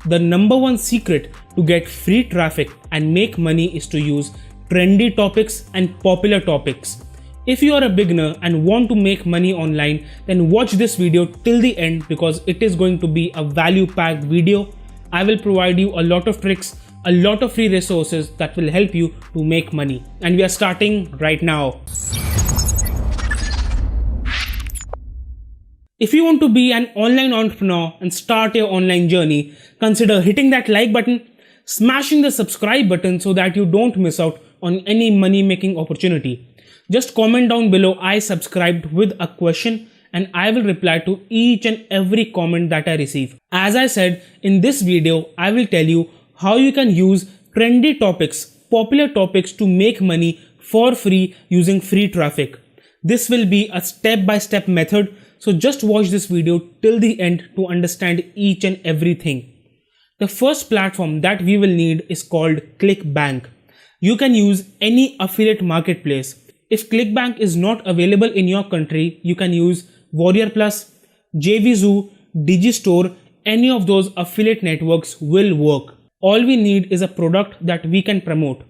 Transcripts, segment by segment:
The number one secret to get free traffic and make money is to use trendy topics and popular topics. If you are a beginner and want to make money online, then watch this video till the end because it is going to be a value-packed video. I will provide you a lot of tricks, a lot of free resources that will help you to make money. And we are starting right now. If you want to be an online entrepreneur and start your online journey, consider hitting that like button, smashing the subscribe button so that you don't miss out on any money making opportunity. Just comment down below I subscribed with a question and I will reply to each and every comment that I receive. As I said, in this video, I will tell you how you can use trendy topics, popular topics to make money for free using free traffic. This will be a step-by-step method, so just watch this video till the end to understand each and everything. The first platform that we will need is called ClickBank. You can use any affiliate marketplace. If ClickBank is not available in your country, you can use Warrior Plus, JVZoo, Digistore. Any of those affiliate networks will work. All we need is a product that we can promote.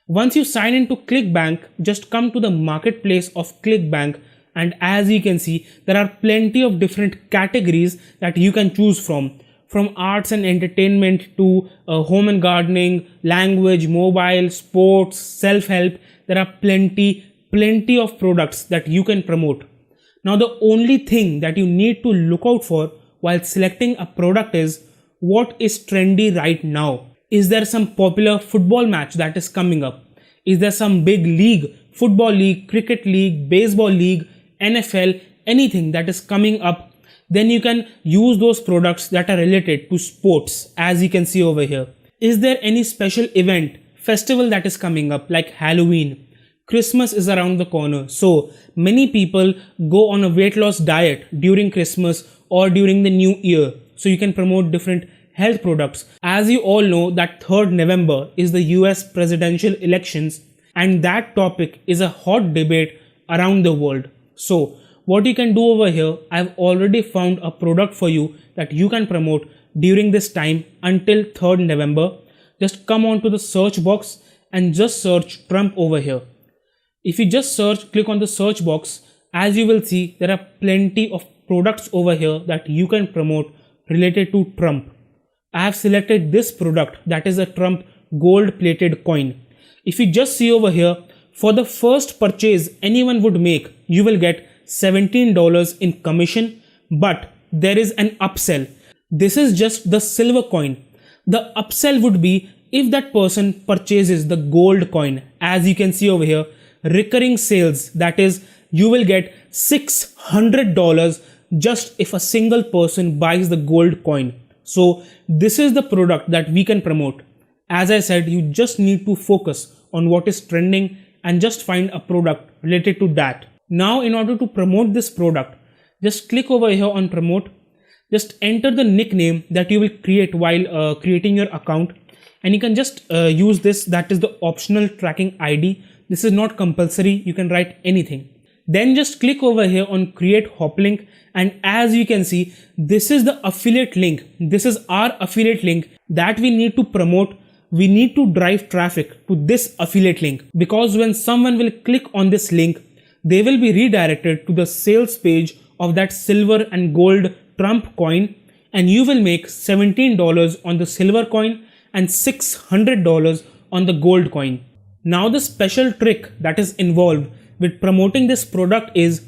Once you sign into ClickBank, just come to the marketplace of ClickBank, and as you can see, there are plenty of different categories that you can choose from arts and entertainment to home and gardening, language, mobile, sports, self-help. There are plenty of products that you can promote. Now the only thing that you need to look out for while selecting a product is what is trendy right now. Is there some popular football match that is coming up? Is there some big league, football league, cricket league, baseball league, NFL, anything that is coming up? Then you can use those products that are related to sports, as you can see over here. Is there any special event, festival that is coming up like Halloween? Christmas is around the corner, so many people go on a weight loss diet during Christmas or during the new year. So you can promote different health products. As you all know that 3rd November is the US presidential elections, and that topic is a hot debate around the world. So what you can do over here, I've already found a product for you that you can promote during this time until 3rd November. Just come on to the search box and just search Trump over here. If you just search, click on the search box, as you will see, there are plenty of products over here that you can promote related to Trump. I have selected this product, that is a Trump gold plated coin. If you just see over here, for the first purchase anyone would make, you will get $17 in commission, but there is an upsell. This is just the silver coin. The upsell would be if that person purchases the gold coin. As you can see over here, recurring sales, that is, you will get $600 just if a single person buys the gold coin. So this is the product that we can promote. As I said, you just need to focus on what is trending and just find a product related to that. Now in order to promote this product, just click over here on promote. Just enter the nickname that you will create while creating your account, and you can just use this, that is the optional tracking ID. This is not compulsory, you can write anything. Then just click over here on create hop link, and as you can see, this is the affiliate link. This is our affiliate link that we need to promote. We need to drive traffic to this affiliate link, because when someone will click on this link, they will be redirected to the sales page of that silver and gold Trump coin, and you will make $17 on the silver coin and $600 on the gold coin. Now the special trick that is involved with promoting this product is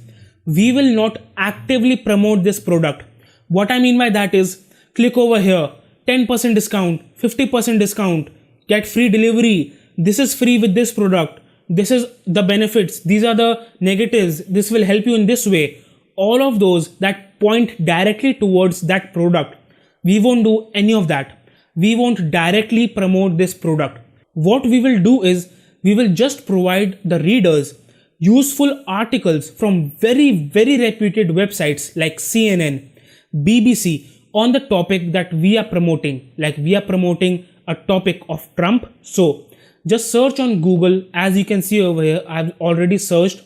we will not actively promote this product. What I mean by that is, click over here, 10% discount, 50% discount, get free delivery, this is free with this product, this is the benefits, these are the negatives, this will help you in this way. All of those that point directly towards that product, we won't do any of that. We won't directly promote this product. What we will do is, we will just provide the readers useful articles from very reputed websites like CNN, BBC on the topic that we are promoting. Like we are promoting a topic of Trump. So just search on Google. As you can see over here, I've already searched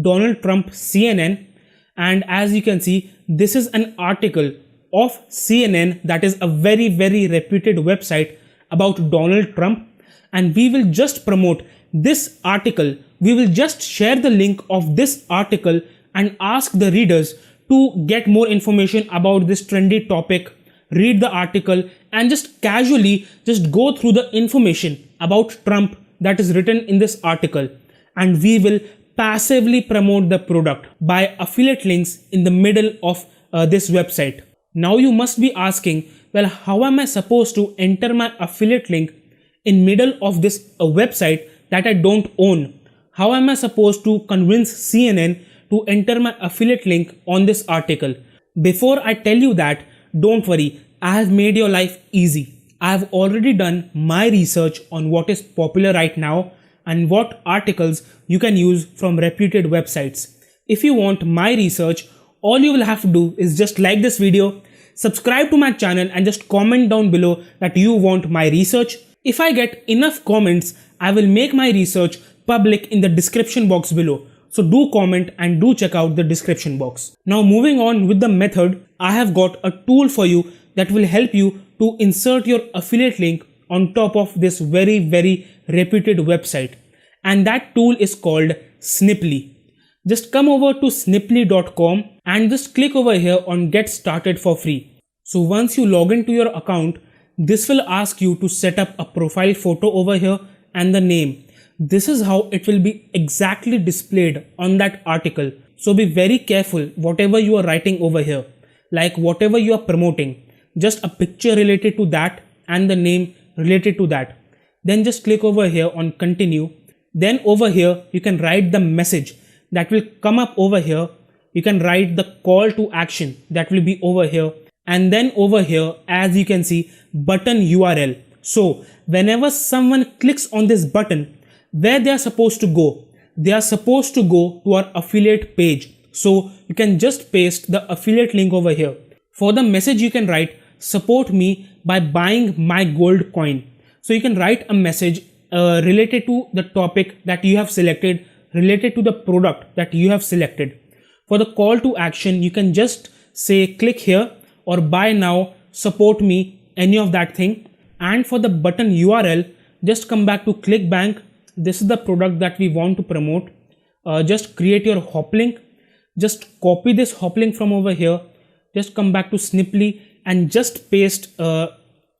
Donald Trump CNN, and as you can see, this is an article of CNN, that is a very, very reputed website about Donald Trump, and we will just promote this article. We will just share the link of this article and ask the readers to get more information about this trendy topic, read the article, and just casually just go through the information about Trump that is written in this article. And we will passively promote the product by affiliate links in the middle of this website. Now you must be asking, well, how am I supposed to enter my affiliate link in middle of this website that I don't own? How am I supposed to convince CNN to enter my affiliate link on this article? Before I tell you that, don't worry, I have made your life easy. I have already done my research on what is popular right now and what articles you can use from reputed websites. If you want my research, all you will have to do is just like this video, subscribe to my channel, and just comment down below that you want my research. If I get enough comments, I will make my research public in the description box below. So do comment and do check out the description box. Now moving on with the method, I have got a tool for you that will help you to insert your affiliate link on top of this very, very reputed website. And that tool is called Sniply. Just come over to sniply.com and just click over here on Get Started for free. So once you log into your account, this will ask you to set up a profile photo over here and the name. This is how it will be exactly displayed on that article. So be very careful whatever you are writing over here, like whatever you are promoting, just a picture related to that and the name related to that. Then just click over here on continue. Then over here you can write the message that will come up over here. You can write the call to action that will be over here, and then over here, as you can see, button URL. So whenever someone clicks on this button, where they are supposed to go? They are supposed to go to our affiliate page. So you can just paste the affiliate link over here. For the message you can write, support me by buying my gold coin. So you can write a message related to the topic that you have selected, related to the product that you have selected. For the call to action, you can just say click here or buy now, support me, any of that thing. And for the button URL, just come back to ClickBank. This is the product that we want to promote. Just create your hop link. Just copy this hop link from over here. Just come back to Sniply and just paste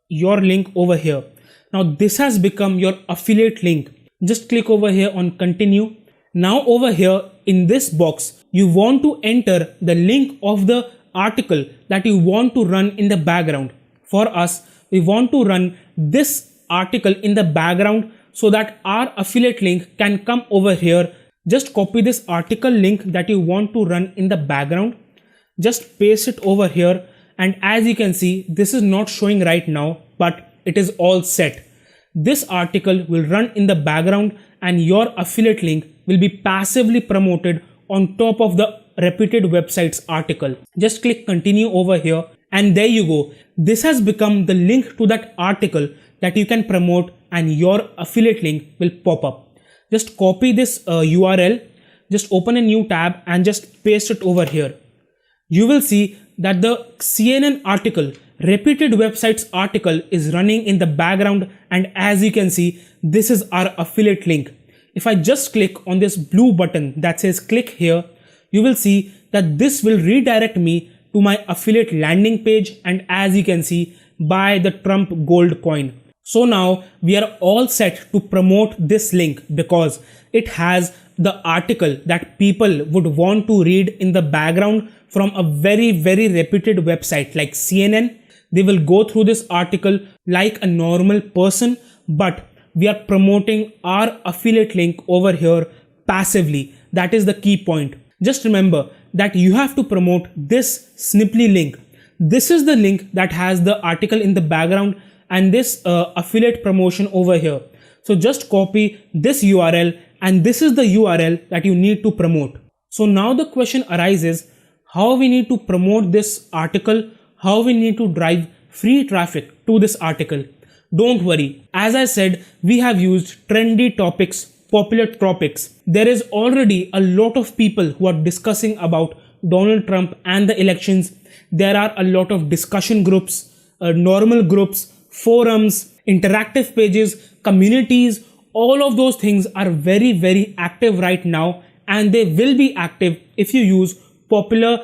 your link over here. Now this has become your affiliate link. Just click over here on continue. Now over here in this box, you want to enter the link of the article that you want to run in the background. For us, we want to run this article in the background so that our affiliate link can come over here. Just copy this article link that you want to run in the background. Just paste it over here. And as you can see, this is not showing right now, but it is all set. This article will run in the background and your affiliate link will be passively promoted on top of the reputed website's article. Just click continue over here and there you go. This has become the link to that article that you can promote and your affiliate link will pop up. Just copy this URL, just open a new tab and just paste it over here. You will see that the CNN article, reputed website's article, is running in the background, and as you can see, this is our affiliate link. If I just click on this blue button that says click here, you will see that this will redirect me to my affiliate landing page, and as you can see, buy the Trump gold coin. So now we are all set to promote this link because it has the article that people would want to read in the background from a very, very reputed website like CNN. They will go through this article like a normal person, but we are promoting our affiliate link over here passively. That is the key point. Just remember that you have to promote this Sniply link. This is the link that has the article in the background and this affiliate promotion over here. So just copy this URL and this is the URL that you need to promote. So now the question arises, how we need to promote this article, how we need to drive free traffic to this article. Don't worry. As I said, we have used trendy topics, popular topics. There is already a lot of people who are discussing about Donald Trump and the elections. There are a lot of discussion groups, normal groups, forums, interactive pages, communities. All of those things are very, very active right now, and they will be active if you use popular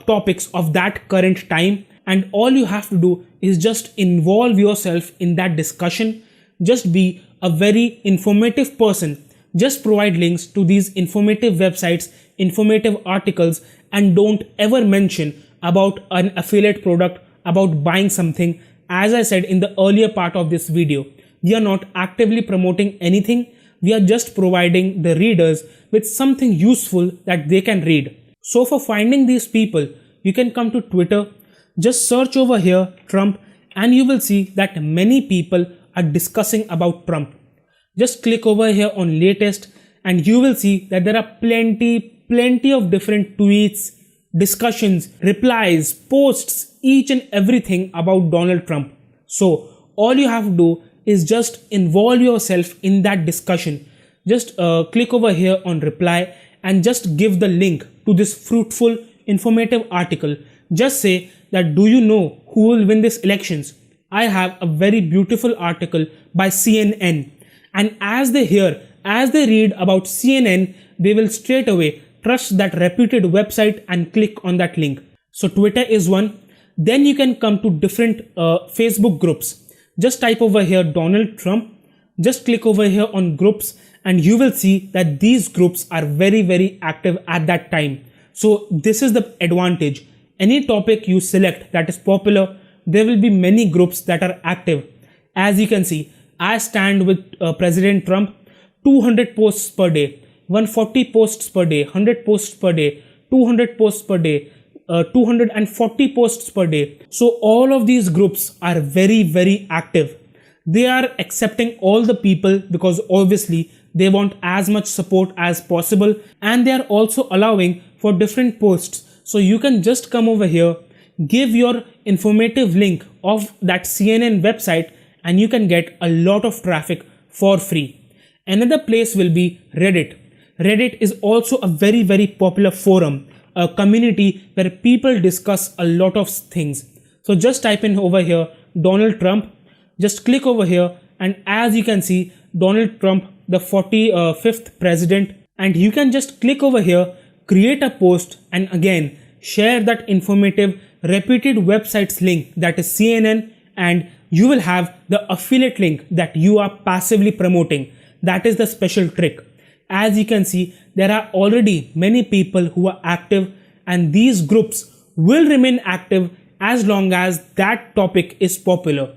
topics of that current time. And all you have to do is just involve yourself in that discussion. Just be a very informative person. Just provide links to these informative websites, informative articles, and don't ever mention about an affiliate product, about buying something. As I said in the earlier part of this video, we are not actively promoting anything. We are just providing the readers with something useful that they can read. So for finding these people, you can come to Twitter. Just search over here Trump, and you will see that many people are discussing about Trump. Just click over here on latest, and you will see that there are plenty of different tweets, discussions, replies, posts, each and everything about Donald Trump. So all you have to do is just involve yourself in that discussion. Just click over here on reply and just give the link to this fruitful, informative article. Just say that, do you know who will win these elections? I have a very beautiful article by CNN. And as they read about CNN, they will straight away trust that reputed website and click on that link. So Twitter is one. Then you can come to different Facebook groups. Just type over here Donald Trump. Just click over here on groups, and you will see that these groups are very, very active at that time. So this is the advantage. Any topic you select that is popular, there will be many groups that are active. As you can see, I stand with President Trump. 200 posts per day, 140 posts per day, 100 posts per day, 200 posts per day, 240 posts per day. So all of these groups are very, very active. They are accepting all the people because obviously they want as much support as possible, and they are also allowing for different posts. So you can just come over here, give your informative link of that CNN website, and you can get a lot of traffic for free. Another place will be Reddit. Reddit is also a very, very popular forum, a community where people discuss a lot of things. So just type in over here Donald Trump. Just click over here, and as you can see, Donald Trump, the 45th president, and you can just click over here, create a post, and again share that informative reputed website's link, that is CNN, and you will have the affiliate link that you are passively promoting. That is the special trick. As you can see, there are already many people who are active, and these groups will remain active as long as that topic is popular.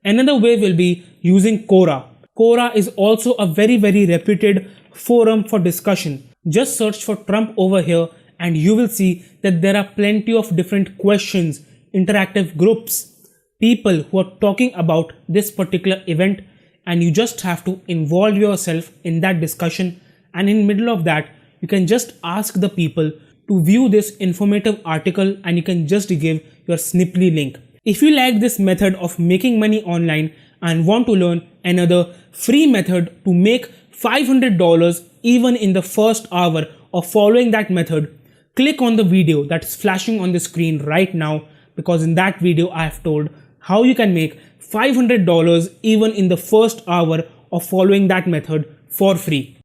Another way will be using Quora. Quora is also a very, very reputed forum for discussion. Just search for Trump over here, and you will see that there are plenty of different questions, interactive groups, people who are talking about this particular event, and you just have to involve yourself in that discussion. And in middle of that, you can just ask the people to view this informative article, and you can just give your Snipply link. If you like this method of making money online and want to learn another free method to make $500 even in the first hour of following that method, click on the video that's flashing on the screen right now, because in that video I have told how you can make $500 even in the first hour of following that method for free.